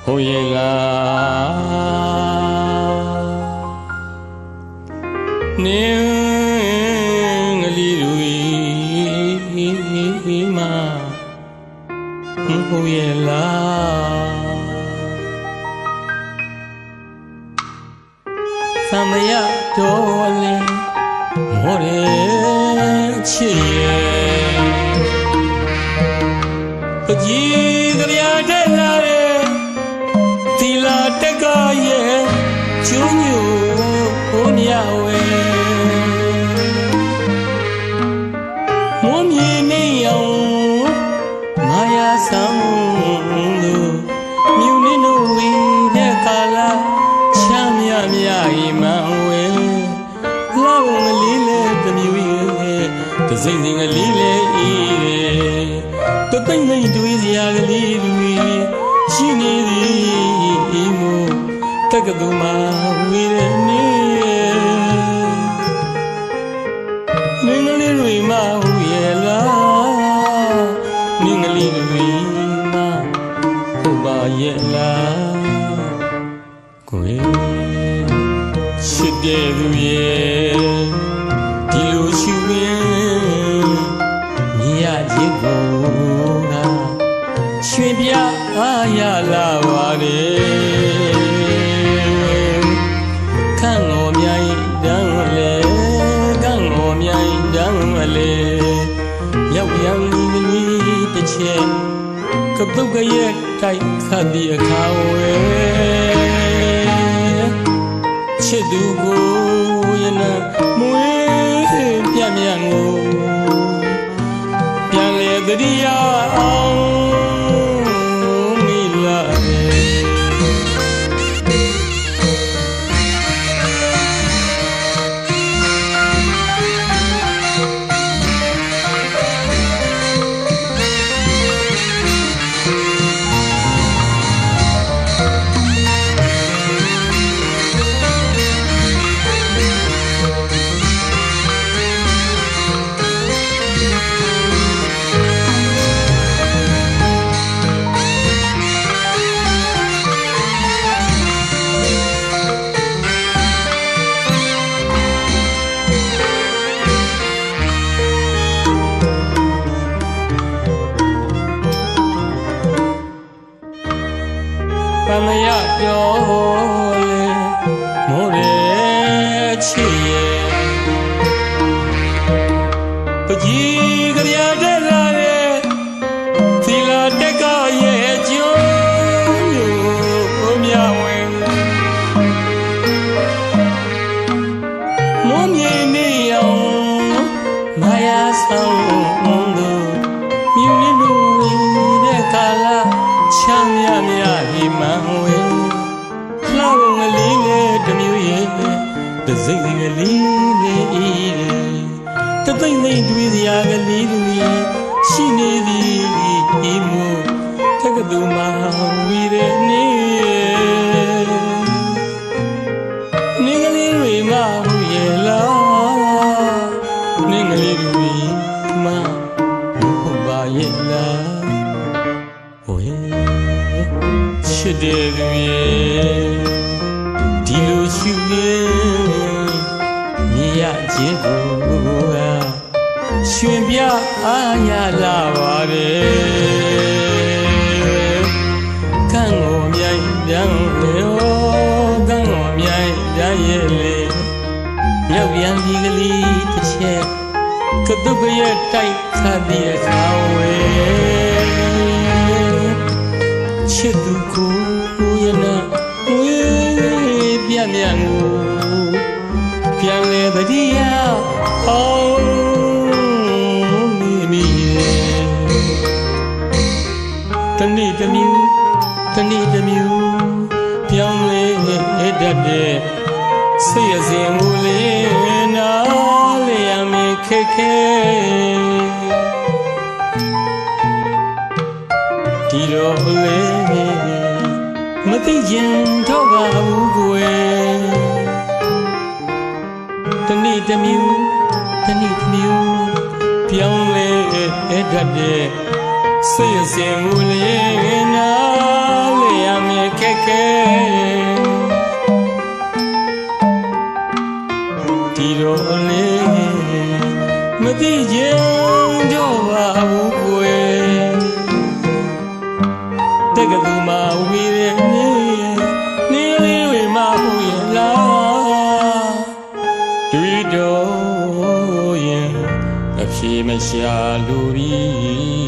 ဟိုရင်လားနင်းငလီတွေမှာဟိုရင်လားသမယတော်လေမောရဲချစ်ရဲ့ပကြီးကြရတဲ့လာရဲ့တီလာတက်ကရဲ့ကျုံညိုဟိုမြဝဲမွန်မြေနေအောင်မာယာဆောင်လို့မြူနေနိုဝီတဲ့ကာလာချမ်းမြမြဤမန်ဝဲလောင်းငလီလေတမျိုးရဲ့တစိမ့်စိမ့်ငလီလေဤတသိမ့်သိမ့်တွေးစရာကလေးတွေရှိနေသည်မို့တက္ကသိုလ်မှာဝေးတဲ့နေ့မင်းကလေးတွေမှဟူရဲ့လားမင်းကလေးတွေမှဟုတ်ပါရဲ့လားကိုယ်ချစ်တဲ့သူရဲ့ဒီလိုရှိရင်မြရရဲ့ကိုရွှေပြအားရလာပါလေခန့်တော်မြိုင်တန်းလေကန့်တော်မြိုင်တန်းလေရောက်ပြန်လီတစ်ချက်ကပုတ်ကရဲ့တိုက်ခတ်ဒီအခါဝဲချစ်သူကိုရနာမွေးပြမြန်ကိုပြန်လေတတိယအောင်သမယတော်လေမိုးရဲချစ်ရဲ့ပကြီးကြရတဲ့လာရဲ့သီလာတက်ကရဲ့ကျိုးမျိုးမြဝဲမွန်မြေနေအောင်မာယာဆောင်လို့မြူနေလို့တဲ့ကာလာချမ်းမြမြဟိမန်ဝဲလှောင်းငလီလေတမျိုးရဲ့တစိမ့်စိမ့်ငလီလေတသိမ့်သိမ့်တွေးစရာကလေးတွေရှိနေသည်ဒီမို့တက္ကသိုလ်မှာဝီတဲ့နေ့နေကလေးတွေမှဟူရဲ့လားနေကလေးတွေမှဟုတ်ပါရဲ့လားဟိုချစ်တဲ့သူရဲ့ဒီလိုရှိရင်မြရခြင်းကိုရွှင်ပြအားရလာပါတယ်ကံကိုမြိုင်တန်းလေကံကိုမြိုင်တန်းရဲ့လေရောက်ပြန်ဒီကလေးတစ်ချက်ကတုတ်ရဲ့တိုက်ခတ်တဲ့အခါဝဲချစ်သူကိုရနာဝေးပြမြန်ကိုပြန်လေတတိယအောင်မိတနေ့တစ်မျိုးတနေ့တစ်မျိုးပြောင်းလဲတတ်တဲ့စိတ်အစဉ်ကိုလေးနားလေရမခက်ခဲဒီတော့လေမသိရင်တော့ပါဘူးကွယ်တနေ့တစ်မျိုးတနေ့တစ်မျိုးပြောင်းလဲ တတ်တဲ့စိတ်စင်မှုလေးနာလေးရမယ်ခက်ခဲဒီတော့လေးမသိချင်တော့ပါဘူးကွယ်တက်ကတူမဝီရနေလေးဝေမဟုတ်ရဲ့လားတွေ့တော့ရင်အဖြေမရှာလို့ပြီ